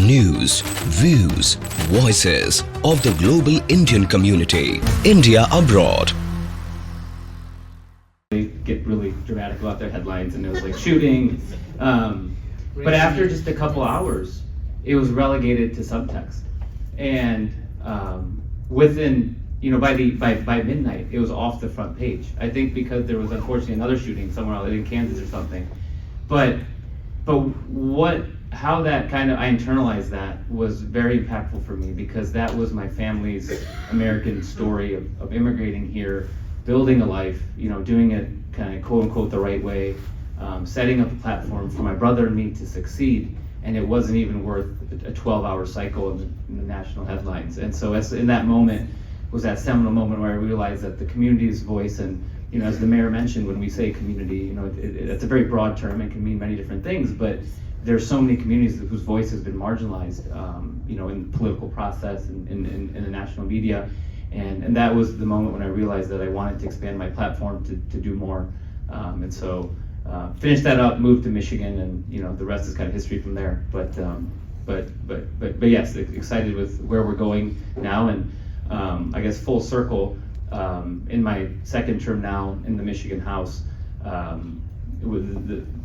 News, views, voices of the global Indian community. India abroad. They get really dramatic about their headlines, and it was like shooting. But after just a couple hours, it was relegated to subtext. And within, by midnight, it was off the front page. I think because there was unfortunately another shooting somewhere else in Kansas or something. But how that I internalized that was very impactful for me, because that was my family's American story of immigrating here, building a life, doing it kind of quote unquote the right way, setting up a platform for my brother and me to succeed, and it wasn't even worth a 12-hour cycle in the national headlines. And so in that moment was that seminal moment where I realized that the community's voice, and as the mayor mentioned, when we say community, it's a very broad term and can mean many different things, but there's so many communities whose voice has been marginalized, in the political process and in the national media. And that was the moment when I realized that I wanted to expand my platform to do more. And so finished that up, moved to Michigan, and the rest is kind of history from there. But yes, excited with where we're going now, and I guess full circle in my second term now in the Michigan House.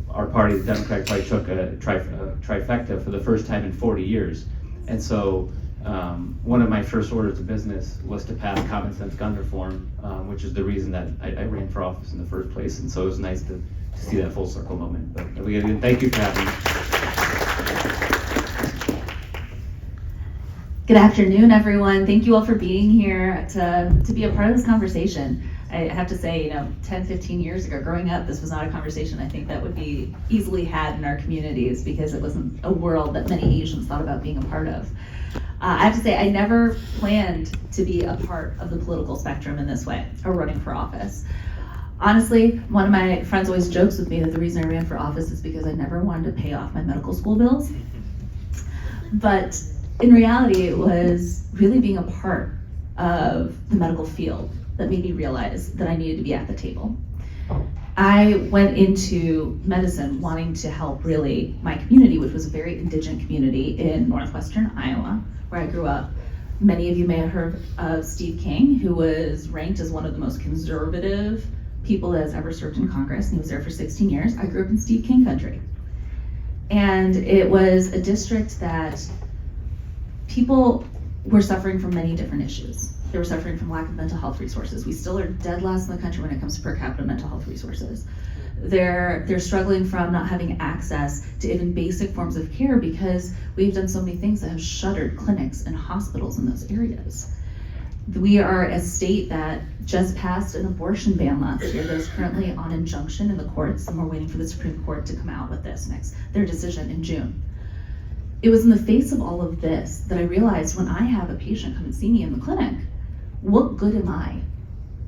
Our party, the Democratic Party, took a trifecta for the first time in 40 years. And so one of my first orders of business was to pass common sense gun reform, which is the reason that I ran for office in the first place. And so it was nice to see that full circle moment. But again, thank you for having me. Good afternoon, everyone. Thank you all for being here to be a part of this conversation. I have to say, 10, 15 years ago, growing up, this was not a conversation I think that would be easily had in our communities, because it wasn't a world that many Asians thought about being a part of. I have to say, I never planned to be a part of the political spectrum in this way, or running for office. Honestly, one of my friends always jokes with me that the reason I ran for office is because I never wanted to pay off my medical school bills. But in reality, it was really being a part of the medical field that made me realize that I needed to be at the table. I went into medicine wanting to help really my community, which was a very indigent community in northwestern Iowa, where I grew up. Many of you may have heard of Steve King, who was ranked as one of the most conservative people that has ever served in Congress, and he was there for 16 years. I grew up in Steve King country. And it was a district that people were suffering from many different issues. They were suffering from lack of mental health resources. We still are dead last in the country when it comes to per capita mental health resources. They're struggling from not having access to even basic forms of care, because we've done so many things that have shuttered clinics and hospitals in those areas. We are a state that just passed an abortion ban last year that is currently on injunction in the courts, and we're waiting for the Supreme Court to come out with their decision in June. It was in the face of all of this that I realized, when I have a patient come and see me in the clinic, what good am I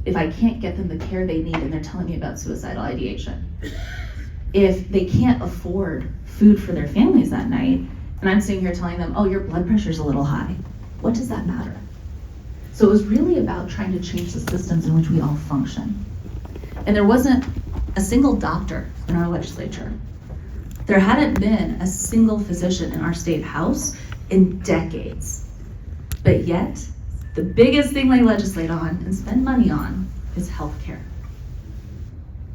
if I can't get them the care they need and they're telling me about suicidal ideation? If they can't afford food for their families that night, and I'm sitting here telling them, oh, your blood pressure's a little high, what does that matter? So it was really about trying to change the systems in which we all function. And there wasn't a single doctor in our legislature. There hadn't been a single physician in our state house in decades. But yet, the biggest thing they legislate on and spend money on is healthcare.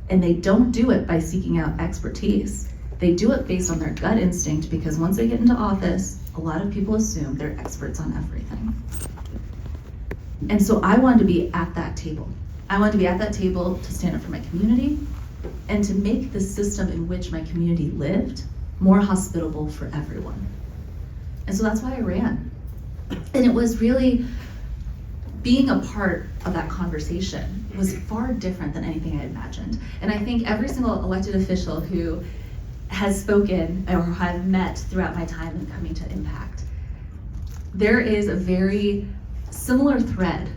And they don't do it by seeking out expertise. They do it based on their gut instinct, because once they get into office, a lot of people assume they're experts on everything. And so I wanted to be at that table. I wanted to be at that table to stand up for my community and to make the system in which my community lived more hospitable for everyone. And so that's why I ran. And it was really being a part of that conversation was far different than anything I imagined. And I think every single elected official who has spoken or have met throughout my time in coming to Impact, there is a very similar thread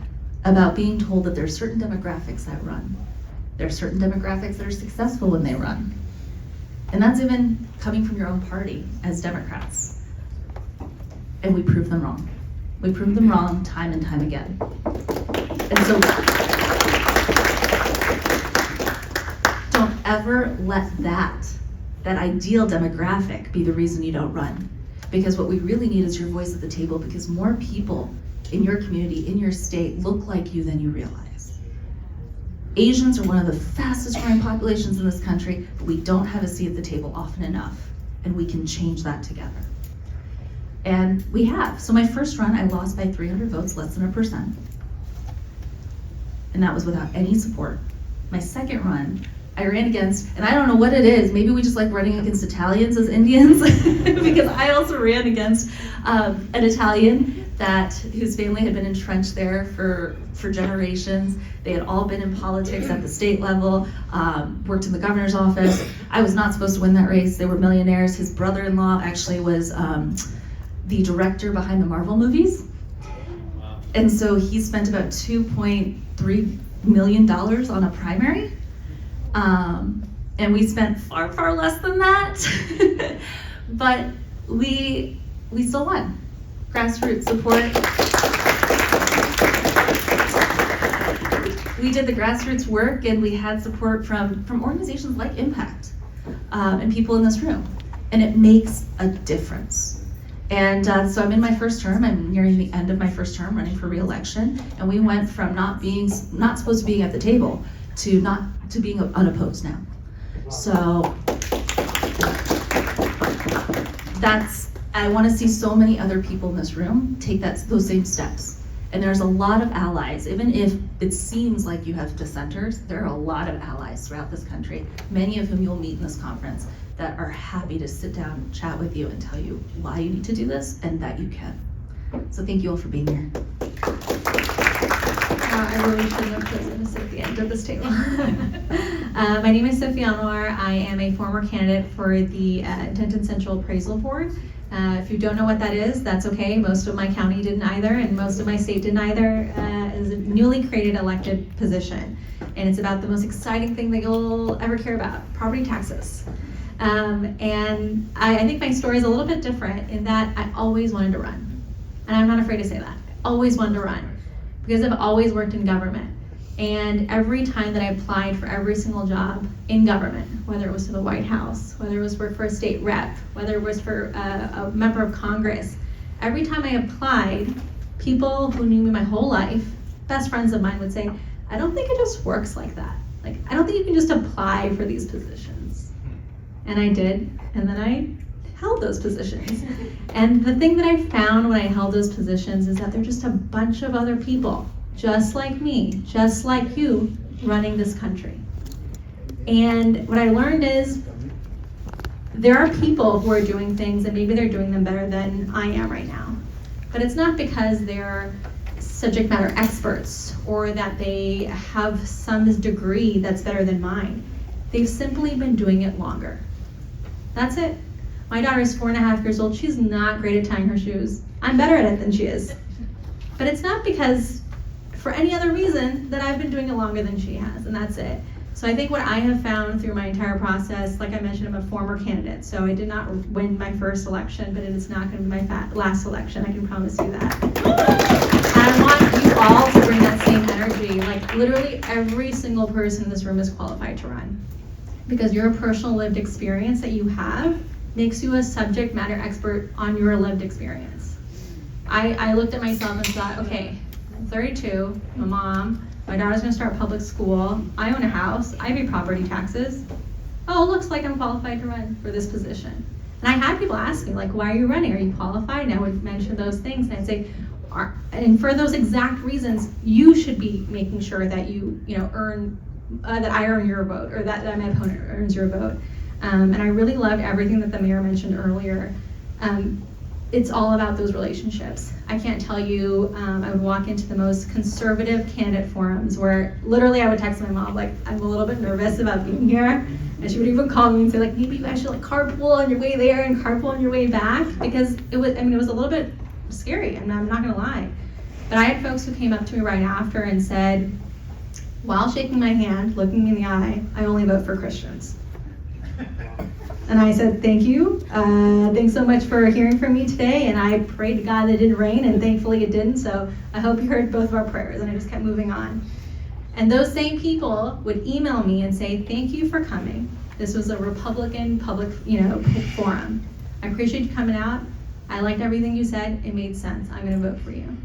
about being told that there are certain demographics that run. There are certain demographics that are successful when they run. And that's even coming from your own party as Democrats. And we prove them wrong. We prove them wrong time and time again. And so don't ever let that ideal demographic be the reason you don't run. Because what we really need is your voice at the table, because more people in your community, in your state, look like you than you realize. Asians are one of the fastest growing populations in this country, but we don't have a seat at the table often enough, and we can change that together. And we have. So my first run, I lost by 300 votes, less than 1%. And that was without any support. My second run, I ran against, and I don't know what it is, maybe we just like running against Italians as Indians, because I also ran against an Italian whose family had been entrenched there for generations. They had all been in politics at the state level, worked in the governor's office. I was not supposed to win that race. They were millionaires. His brother-in-law actually was the director behind the Marvel movies. And so he spent about $2.3 million on a primary. And we spent far, far less than that. But we still won. Grassroots support. We did the grassroots work, and we had support from organizations like Impact and people in this room. And it makes a difference. And so I'm in my first term. I'm nearing the end of my first term, running for re-election. And we went from not supposed to being at the table to being unopposed now. So I want to see so many other people in this room take those same steps. And there's a lot of allies. Even if it seems like you have dissenters, there are a lot of allies throughout this country, many of whom you'll meet in this conference, that are happy to sit down and chat with you and tell you why you need to do this and that you can. So thank you all for being here. I really shouldn't have chosen to sit at the end of this table. My name is Sophie Anwar. I am a former candidate for the Intenton Central Appraisal Board. If you don't know what that is, that's okay. Most of my county didn't either, and most of my state didn't either. It's a newly created elected position, and it's about the most exciting thing that you'll ever care about: property taxes. And I think my story is a little bit different in that I always wanted to run, and I'm not afraid to say that. I always wanted to run because I've always worked in government. And every time that I applied for every single job in government, whether it was to the White House, whether it was work for a state rep, whether it was for a member of Congress, every time I applied, people who knew me my whole life, best friends of mine, would say, I don't think it just works like that. Like, I don't think you can just apply for these positions. And I did, and then I held those positions. And the thing that I found when I held those positions is that they're just a bunch of other people, just like me, just like you, running this country. And what I learned is there are people who are doing things, and maybe they're doing them better than I am right now. But it's not because they're subject matter experts or that they have some degree that's better than mine. They've simply been doing it longer. That's it. My daughter is 4.5 years old. She's not great at tying her shoes. I'm better at it than she is. But it's not because, for any other reason, that I've been doing it longer than she has, and that's it. So I think what I have found through my entire process, like I mentioned, I'm a former candidate, so I did not win my first election, but it is not going to be my last election, I can promise you that. And I want you all to bring that same energy. Like, literally every single person in this room is qualified to run. Because your personal lived experience that you have makes you a subject matter expert on your lived experience. I looked at myself and thought, okay, I'm 32, I'm a mom, my daughter's gonna start public school, I own a house, I pay property taxes. Oh, it looks like I'm qualified to run for this position. And I had people ask me, like, why are you running? Are you qualified? And I would mention those things, and I'd say, and for those exact reasons, you should be making sure that you earn, that I earn your vote, or that my opponent earns your vote. And I really loved everything that the mayor mentioned earlier. It's all about those relationships. I can't tell you, I would walk into the most conservative candidate forums where literally I would text my mom, like, I'm a little bit nervous about being here. And she would even call me and say, like, maybe you guys should like carpool on your way there and carpool on your way back, because it was a little bit scary, and I'm not gonna lie. But I had folks who came up to me right after and said, while shaking my hand, looking me in the eye, I only vote for Christians. And I said, thank you. Thanks so much for hearing from me today. And I prayed to God that it didn't rain, and thankfully it didn't. So I hope you heard both of our prayers. And I just kept moving on. And those same people would email me and say, thank you for coming. This was a Republican public, forum. I appreciate you coming out. I liked everything you said. It made sense. I'm going to vote for you.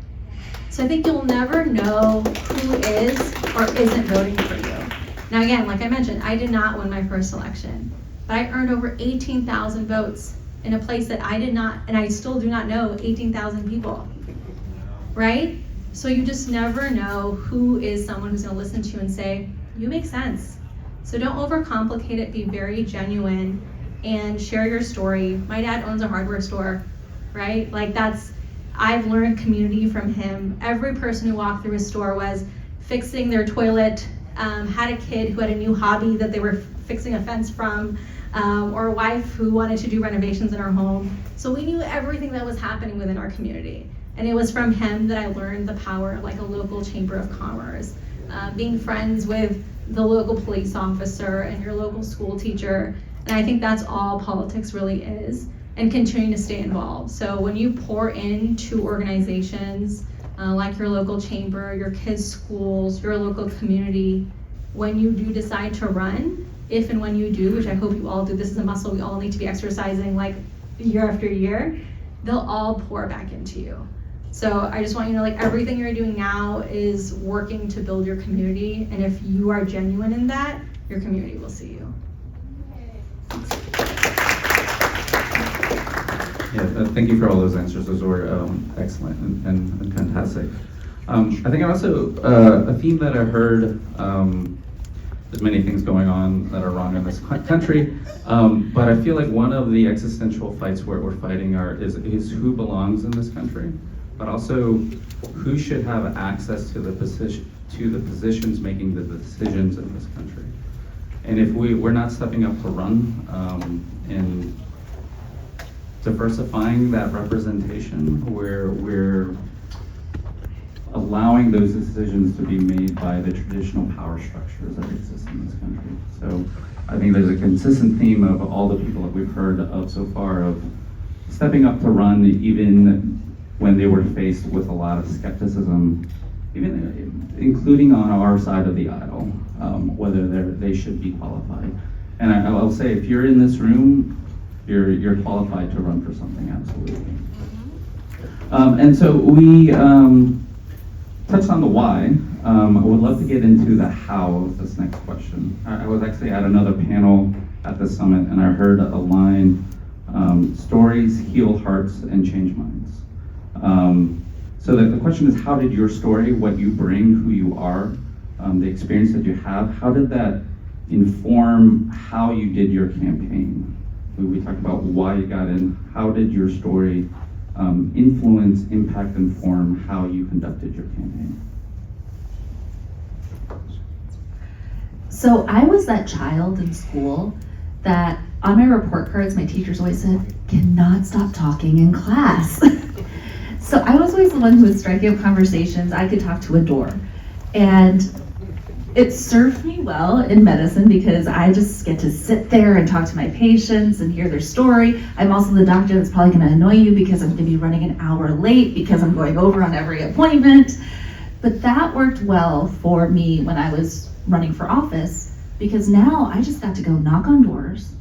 So I think you'll never know who is or isn't voting for you. Now again, like I mentioned, I did not win my first election, but I earned over 18,000 votes in a place that I did not, and I still do not know 18,000 people, right? So you just never know who is someone who's going to listen to you and say, you make sense. So don't overcomplicate it, be very genuine and share your story. My dad owns a hardware store, right? Like I've learned community from him. Every person who walked through his store was fixing their toilet, had a kid who had a new hobby that they were fixing a fence from, or a wife who wanted to do renovations in our home. So we knew everything that was happening within our community. And it was from him that I learned the power of like a local chamber of commerce, being friends with the local police officer and your local school teacher. And I think that's all politics really is, and continuing to stay involved. So when you pour into organizations like your local chamber, your kids' schools, your local community, when you do decide to run, if and when you do, which I hope you all do, this is a muscle we all need to be exercising like year after year, they'll all pour back into you. So I just want you to know, like, everything you're doing now is working to build your community, and if you are genuine in that, your community will see you. Yeah, thank you for all those answers. Those were excellent and fantastic. I think also a theme that I heard, there's many things going on that are wrong in this country, but I feel like one of the existential fights we're fighting is who belongs in this country, but also who should have access to the positions making the decisions in this country. And if we're not stepping up to run and diversifying that representation, where we're allowing those decisions to be made by the traditional power structures that exist in this country. So I think there's a consistent theme of all the people that we've heard of so far of stepping up to run even when they were faced with a lot of skepticism, even including on our side of the aisle, whether they should be qualified. And I'll say, if you're in this room, you're qualified to run for something, absolutely. And so we touched on the why. I would love to get into the how of this next question. I was actually at another panel at the summit, and I heard a line, stories heal hearts and change minds. So the question is, how did your story, what you bring, who you are, the experience that you have, how did that inform how you did your campaign? We talked about why you got in. How did your story influence, impact, inform how you conducted your campaign? So I was that child in school that on my report cards, my teachers always said, cannot stop talking in class. So I was always the one who was striking up conversations. I could talk to a door. And it served me well in medicine because I just get to sit there and talk to my patients and hear their story. I'm also the doctor that's probably going to annoy you because I'm going to be running an hour late because I'm going over on every appointment. But that worked well for me when I was running for office, because now I just got to go knock on doors,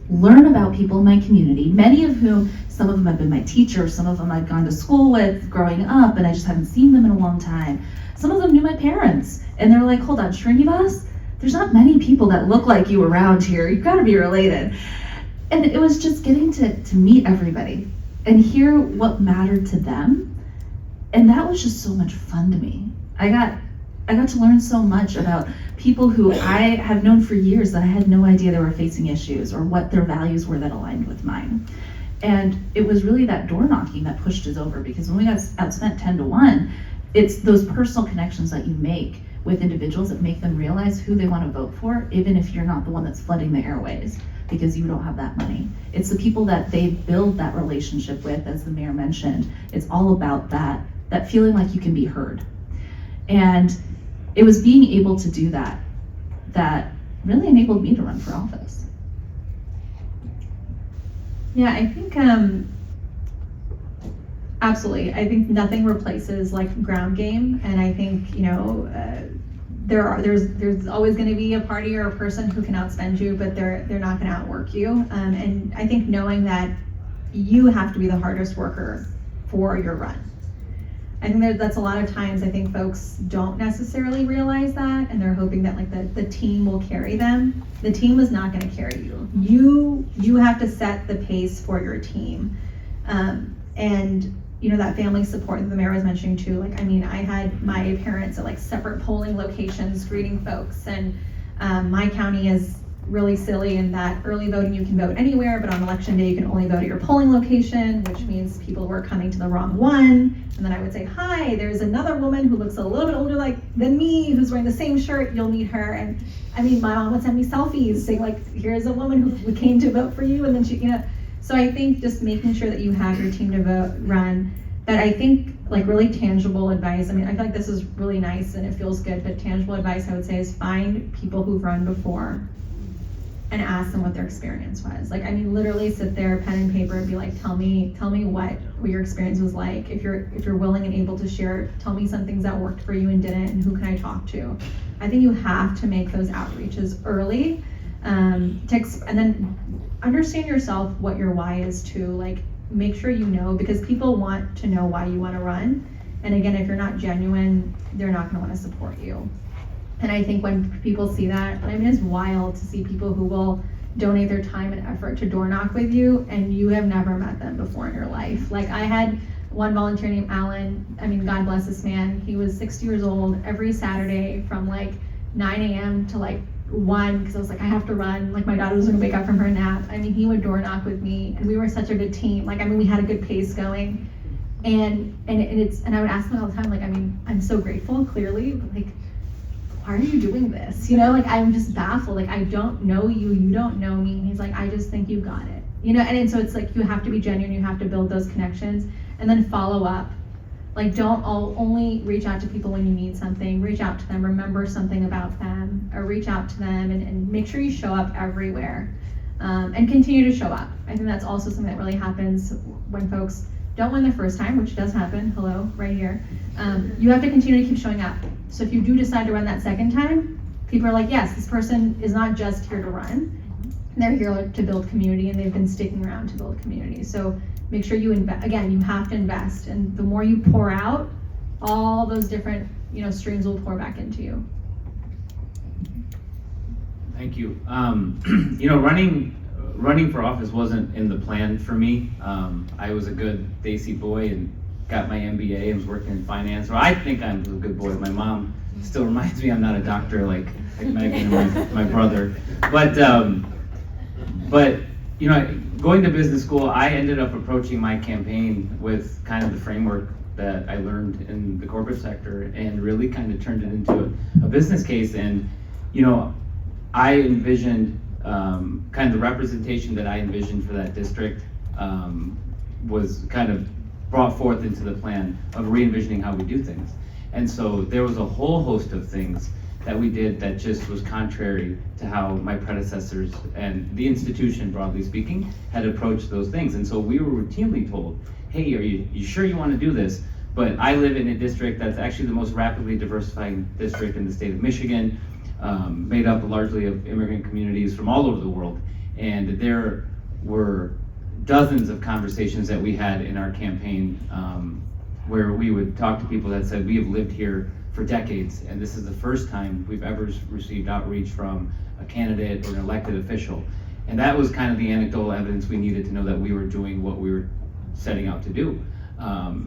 learn about people in my community, many of whom, some of them have been my teachers, some of them I've gone to school with growing up and I just haven't seen them in a long time. Some of them knew my parents, and they're like, hold on, Srinivas, there's not many people that look like you around here. You've got to be related. And it was just getting to meet everybody and hear what mattered to them. And that was just so much fun to me. I got to learn so much about people who I have known for years that I had no idea they were facing issues or what their values were that aligned with mine. And it was really that door knocking that pushed us over, because when we got outspent 10-1, it's those personal connections that you make with individuals that make them realize who they want to vote for, even if you're not the one that's flooding the airways because you don't have that money. It's the people that they build that relationship with, as the mayor mentioned. It's all about that feeling like you can be heard. And it was being able to do that really enabled me to run for office. Yeah, I think absolutely. I think nothing replaces like ground game, and I think there's always going to be a party or a person who can outspend you, but they're not going to outwork you. And I think knowing that you have to be the hardest worker for your run. I think that's a lot of times, I think folks don't necessarily realize that, and they're hoping that like the team will carry them. The team is not gonna carry you. You have to set the pace for your team. And you know, that family support that the mayor was mentioning too, like, I mean, I had my parents at like separate polling locations greeting folks, and my county is really silly in that early voting, you can vote anywhere, but on election day, you can only vote at your polling location, which means people were coming to the wrong one. And then I would say, hi, there's another woman who looks a little bit older than me, who's wearing the same shirt, you'll meet her. And I mean, my mom would send me selfies saying like, here's a woman who came to vote for you. And then she, you know, so I think just making sure that you have your team to vote, run, but I think like really tangible advice. I mean, I feel like this is really nice and it feels good, but tangible advice I would say is find people who've run before and ask them what their experience was. Like, I mean, literally sit there, pen and paper, and be like, tell me what your experience was like. If you're willing and able to share, tell me some things that worked for you and didn't, and who can I talk to? I think you have to make those outreaches early, and then understand yourself what your why is too. Like, make sure you know, because people want to know why you want to run. And again, if you're not genuine, they're not going to want to support you. And I think when people see that, I mean, it's wild to see people who will donate their time and effort to door knock with you, and you have never met them before in your life. Like, I had one volunteer named Alan. I mean, God bless this man. He was 60 years old every Saturday from like 9 a.m. to like 1, because I was like, I have to run. Like, my daughter was gonna wake up from her nap. I mean, he would door knock with me, and we were such a good team. Like, I mean, we had a good pace going. And I would ask him all the time, like, I mean, I'm so grateful, clearly, but like, why are you doing this? You know, like, I'm just baffled. Like, I don't know you, you don't know me. And he's like, I just think you got it. You know, and so it's like, you have to be genuine, you have to build those connections, and then follow up. Like, don't only reach out to people when you need something. Reach out to them, remember something about them, or reach out to them and make sure you show up everywhere, and continue to show up. I think that's also something that really happens when folks don't win the first time, which does happen. Hello, right here. You have to continue to keep showing up. So if you do decide to run that second time, people are like, yes, this person is not just here to run. They're here to build community, and they've been sticking around to build community. So make sure you invest. Again, you have to invest, and the more you pour out, all those different, you know, streams will pour back into you. Thank you. You know, running for office wasn't in the plan for me. I was a good Desi boy and got my MBA and was working in finance. Or I think I'm a good boy. My mom still reminds me I'm not a doctor like Megan and my brother. But you know, going to business school, I ended up approaching my campaign with kind of the framework that I learned in the corporate sector, and really kind of turned it into a business case. And you know, I envisioned kind of the representation that I envisioned for that district was kind of brought forth into the plan of re-envisioning how we do things. And so there was a whole host of things that we did that just was contrary to how my predecessors and the institution, broadly speaking, had approached those things. And so we were routinely told, hey, are you sure you want to do this? But I live in a district that's actually the most rapidly diversifying district in the state of Michigan, made up largely of immigrant communities from all over the world. And there were dozens of conversations that we had in our campaign where we would talk to people that said, we have lived here for decades, and this is the first time we've ever received outreach from a candidate or an elected official. And that was kind of the anecdotal evidence we needed to know that we were doing what we were setting out to do.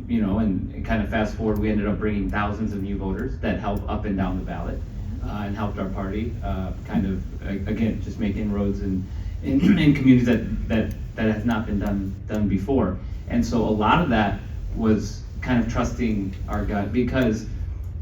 You know, and kind of fast forward, we ended up bringing thousands of new voters that helped up and down the ballot, and helped our party kind of, again, just make inroads in communities that have not been done before. And so a lot of that was kind of trusting our gut, because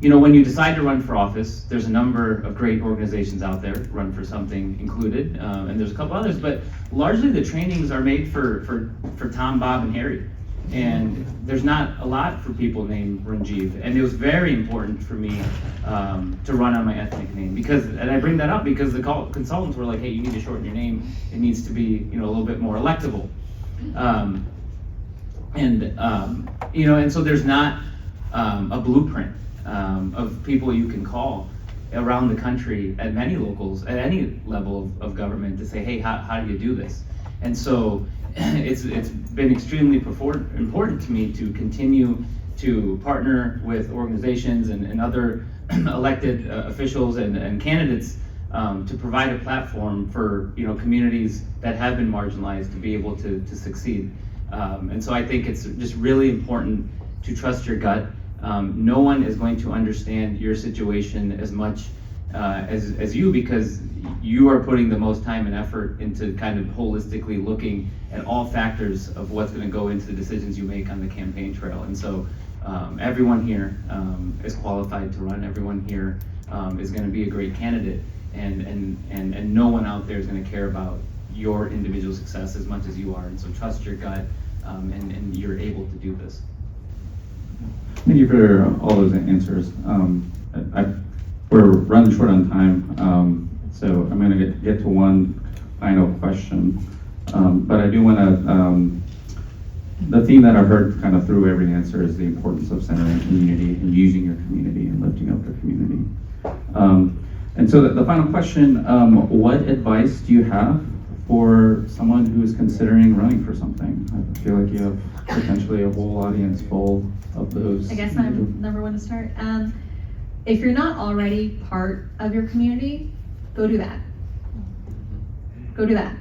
you know, when you decide to run for office, there's a number of great organizations out there, Run for Something included, and there's a couple others, but largely the trainings are made for Tom, Bob, and Harry. And there's not a lot for people named Ranjeev. And it was very important for me to run on my ethnic name, and I bring that up because the consultants were like, hey, you need to shorten your name. It needs to be, you know, a little bit more electable. You know, and so there's not a blueprint of people you can call around the country at many locals, at any level of government, to say, hey, how do you do this? And so it's been extremely important to me to continue to partner with organizations and other elected officials and candidates to provide a platform for communities that have been marginalized to be able to succeed. And so I think it's just really important to trust your gut. No one is going to understand your situation as much as you, because you are putting the most time and effort into kind of holistically looking at all factors of what's going to go into the decisions you make on the campaign trail. And so everyone here is qualified to run. Everyone here is going to be a great candidate, and no one out there is going to care about your individual success as much as you are. And so trust your gut, and you're able to do this. Thank you for all those answers. We're running short on time, so I'm going to get to one final question. But I do want to, the theme that I've heard kind of through every answer is the importance of centering community and using your community and lifting up the community. And so the final question, what advice do you have for someone who is considering running for something? I feel like you have potentially a whole audience full of those. I guess I'm number one to start. If you're not already part of your community, go do that. Go do that.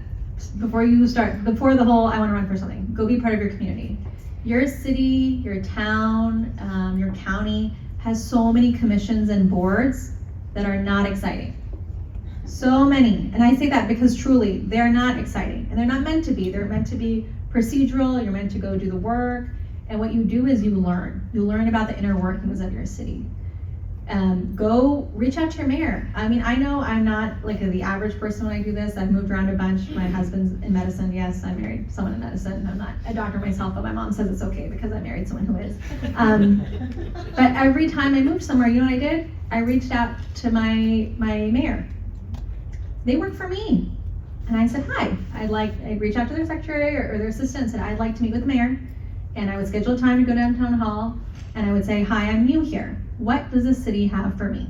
Before you start, before the whole I want to run for something, go be part of your community. Your city, your town, your county has so many commissions and boards that are not exciting. So many. And I say that because truly, they're not exciting. And they're not meant to be. They're meant to be procedural. You're meant to go do the work. And what you do is you learn. You learn about the inner workings of your city. Go reach out to your mayor. I mean, I know I'm not like the average person when I do this. I've moved around a bunch. My husband's in medicine. Yes, I married someone in medicine. I'm not a doctor myself, but my mom says it's okay because I married someone who is. But every time I moved somewhere, you know what I did? I reached out to my mayor. They work for me. And I said, hi, I'd reach out to their secretary or their assistant and said, I'd like to meet with the mayor. And I would schedule time to go down to town hall. And I would say, hi, I'm new here. What does the city have for me?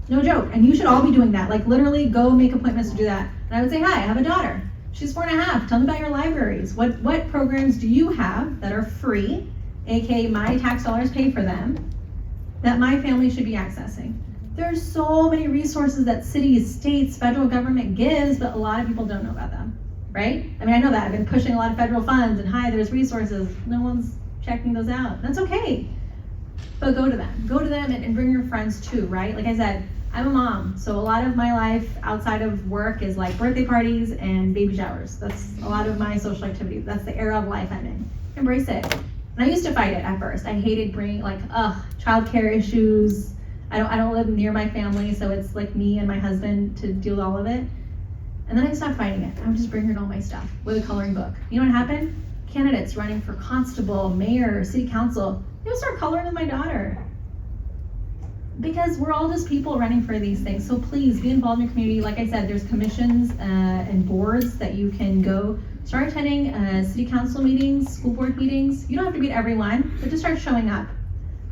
No joke. And you should all be doing that. Like literally go make appointments to do that. And I would say, hi, I have a daughter. She's 4.5. Tell me about your libraries. What programs do you have that are free, aka my tax dollars pay for them, that my family should be accessing? There's so many resources that cities, states, federal government gives, but a lot of people don't know about them, right? I mean, I know that. I've been pushing a lot of federal funds and hi, there's resources. No one's checking those out. That's okay. But go to them. Go to them and bring your friends too, right? Like I said, I'm a mom, so a lot of my life outside of work is like birthday parties and baby showers. That's a lot of my social activities. That's the era of life I'm in. Embrace it. And I used to fight it at first. I hated bringing childcare issues. I don't live near my family, so it's like me and my husband to deal with all of it. And then I stopped fighting it. I would just bring her all my stuff with a coloring book. You know what happened? Candidates running for constable, mayor, city council, they would start coloring with my daughter. Because we're all just people running for these things. So please be involved in your community. Like I said, there's commissions and boards that you can go. Start attending city council meetings, school board meetings. You don't have to be at every one, but just start showing up.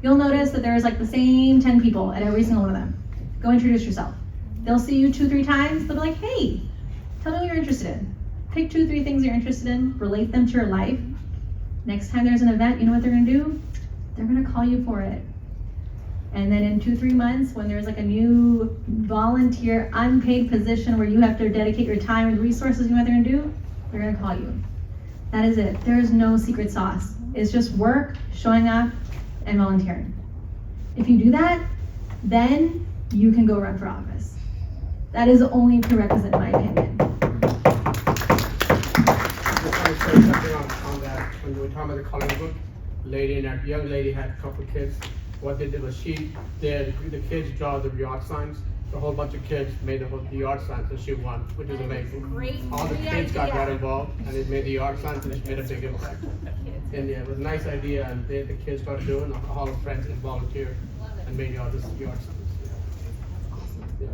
You'll notice that there's like the same 10 people at every single one of them. Go introduce yourself. They'll see you 2-3 times. They'll be like, hey, tell me what you're interested in. Pick 2-3 things you're interested in, relate them to your life. Next time there's an event, you know what they're gonna do? They're gonna call you for it. And then in 2-3 months, when there's like a new volunteer, unpaid position where you have to dedicate your time and resources, you know what they're gonna do? They're gonna call you. That is it. There is no secret sauce. It's just work, showing up, and volunteering. If you do that, then you can go run for office. That is the only prerequisite in my opinion. On that, when you were talking about the coloring book, young lady had a couple of kids. What they did was the kids draw the yard signs. A whole bunch of kids made the yard signs and she won, which is amazing. All the kids got involved and it made the yard signs and it made a big impact. And yeah, it was a nice idea and the kids started doing it. All the friends and volunteered and made all this yard signs. Yeah.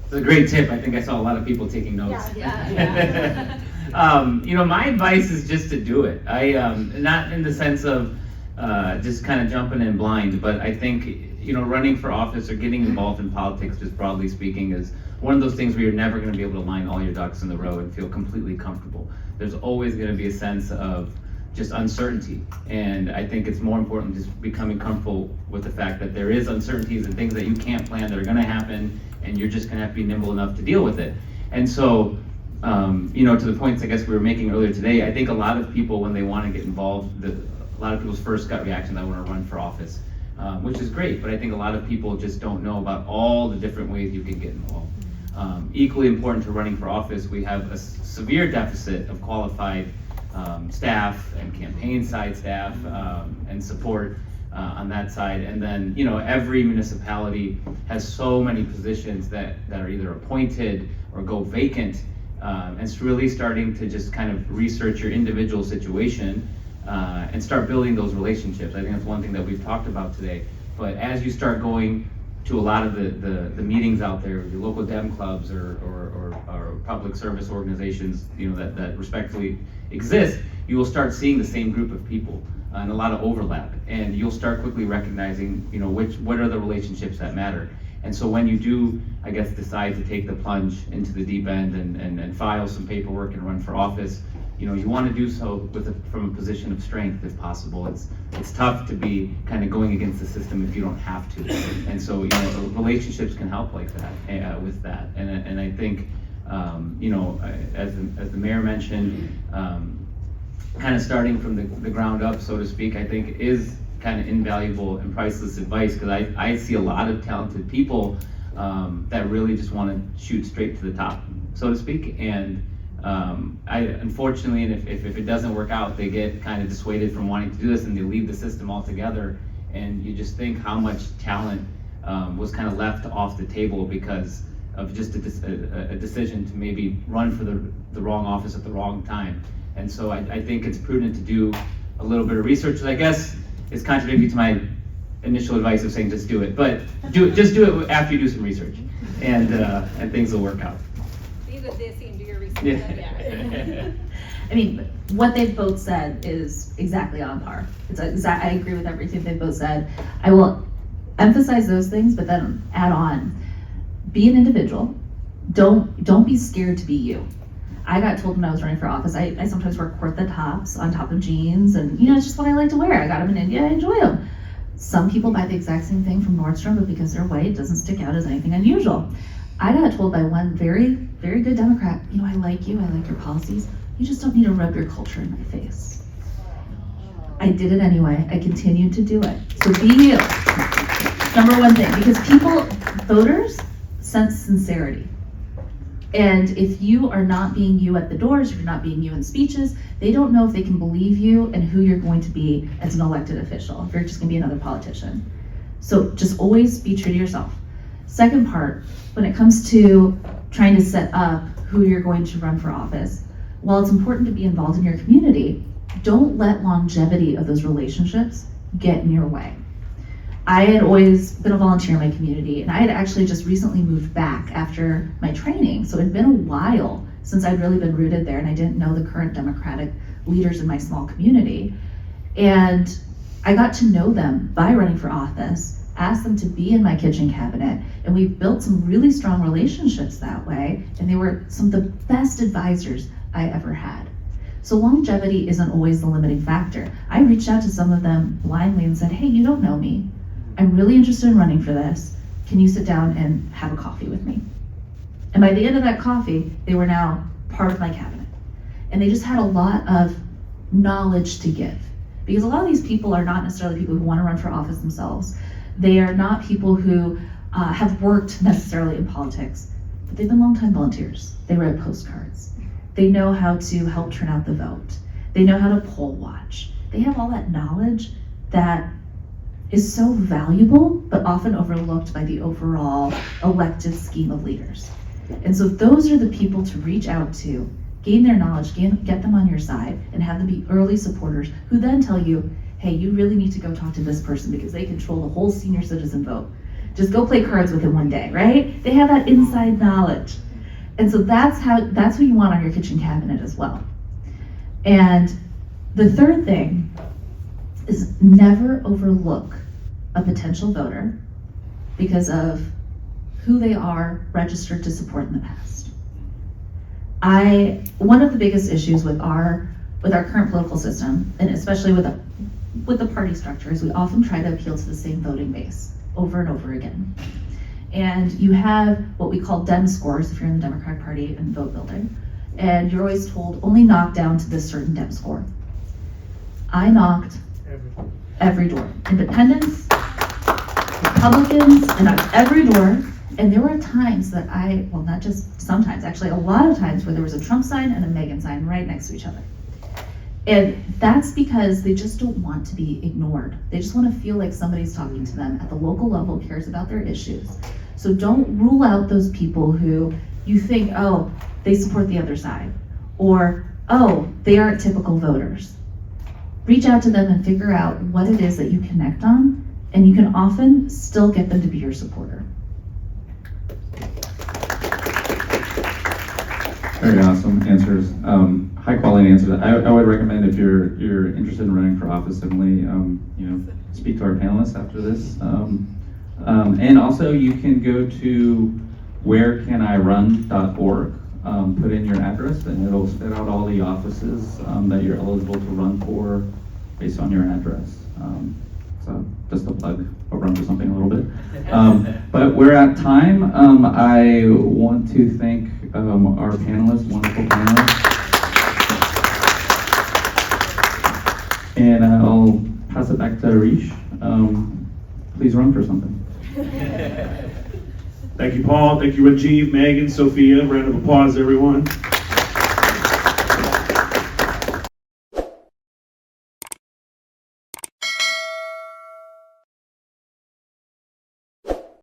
It's a great tip. I think I saw a lot of people taking notes. Yeah. My advice is just to do it. Not in the sense of just kind of jumping in blind, but I think, running for office or getting involved in politics, just broadly speaking, is one of those things where you're never going to be able to line all your ducks in the row and feel completely comfortable. There's always going to be a sense of just uncertainty, and I think it's more important just becoming comfortable with the fact that there is uncertainties and things that you can't plan that are going to happen, and you're just going to have to be nimble enough to deal with it. And so, to the points I guess we were making earlier today, I think a lot of people, when they want to get involved, a lot of people's first gut reaction, I want to run for office, which is great, but I think a lot of people just don't know about all the different ways you can get involved. Equally important to running for office, we have a severe deficit of qualified staff and campaign side staff and support on that side. And then, every municipality has so many positions that are either appointed or go vacant. And it's really starting to just kind of research your individual situation and start building those relationships. I think that's one thing that we've talked about today. But as you start going to a lot of the meetings out there, your local Dem clubs or public service organizations, that respectfully exist, you will start seeing the same group of people and a lot of overlap, and you'll start quickly recognizing, what are the relationships that matter. And so when you do, I guess, decide to take the plunge into the deep end and file some paperwork and run for office, you want to do so from a position of strength if possible. It's tough to be kind of going against the system if you don't have to. And so, relationships can help like that, with that. And I think, as the mayor mentioned, kind of starting from the ground up, so to speak, I think is kind of invaluable and priceless advice, because I see a lot of talented people that really just want to shoot straight to the top, so to speak. And unfortunately, and if it doesn't work out, they get kind of dissuaded from wanting to do this and they leave the system altogether. And you just think how much talent was kind of left off the table because of just a decision to maybe run for the wrong office at the wrong time. And so I think it's prudent to do a little bit of research, which I guess is contradictory to my initial advice of saying just do it. But just do it after you do some research, and things will work out. Be the Desi and do your research. Yeah. I mean, what they've both said is exactly on par. I agree with everything they've both said. I will emphasize those things, but then add on, be an individual. Don't be scared to be you. I got told when I was running for office, I sometimes wear Cortha tops on top of jeans, and it's just what I like to wear. I got them in India, I enjoy them. Some people buy the exact same thing from Nordstrom, but because they're white, it doesn't stick out as anything unusual. I got told by one very, very good Democrat, I like you, I like your policies, you just don't need to rub your culture in my face. I did it anyway, I continued to do it. So be you. Number one thing, because voters sense sincerity. And if you are not being you at the doors, if you're not being you in speeches, they don't know if they can believe you and who you're going to be as an elected official, if you're just gonna be another politician. So just always be true to yourself. Second part, when it comes to trying to set up who you're going to run for office, while it's important to be involved in your community, don't let longevity of those relationships get in your way. I had always been a volunteer in my community, and I had actually just recently moved back after my training. So it had been a while since I'd really been rooted there, and I didn't know the current Democratic leaders in my small community. And I got to know them by running for office, asked them to be in my kitchen cabinet, and we built some really strong relationships that way, and they were some of the best advisors I ever had. So longevity isn't always the limiting factor. I reached out to some of them blindly and said, hey, you don't know me. I'm really interested in running for this. Can you sit down and have a coffee with me? And by the end of that coffee, they were now part of my cabinet. And they just had a lot of knowledge to give. Because a lot of these people are not necessarily people who want to run for office themselves. They are not people who have worked necessarily in politics, but they've been longtime volunteers. They write postcards. They know how to help turn out the vote. They know how to poll watch. They have all that knowledge that is so valuable, but often overlooked by the overall elective scheme of leaders. And so those are the people to reach out to, gain their knowledge, get them on your side, and have them be early supporters who then tell you, hey, you really need to go talk to this person because they control the whole senior citizen vote. Just go play cards with him one day, right? They have that inside knowledge. And so that's who you want on your kitchen cabinet as well. And the third thing is never overlook a potential voter because of who they are registered to support in the past. One of the biggest issues with our current political system, and especially with the party structure, is we often try to appeal to the same voting base over and over again. And you have what we call Dem scores if you're in the Democratic Party and vote building, and you're always told only knock down to this certain Dem score. I knocked every door. Independents, Republicans, and on every door. And there were times that well, not just sometimes, actually a lot of times, where there was a Trump sign and a Megan sign right next to each other. And that's because they just don't want to be ignored. They just want to feel like somebody's talking to them at the local level, cares about their issues. So don't rule out those people who you think, oh, they support the other side, or, oh, they aren't typical voters. Reach out to them and figure out what it is that you connect on, and you can often still get them to be your supporter. Very awesome answers. High quality answers. I would recommend, if you're interested in running for office, Emily, speak to our panelists after this. And also you can go to wherecanirun.org, put in your address, and it'll spit out all the offices that you're eligible to run for based on your address. So just a plug, I'll run for something a little bit. But we're at time. I want to thank our panelists, wonderful panelists. And I'll pass it back to Arish. Please run for something. Thank you, Paul. Thank you, Ranjeev, Megan, Sophia. Round of applause, everyone.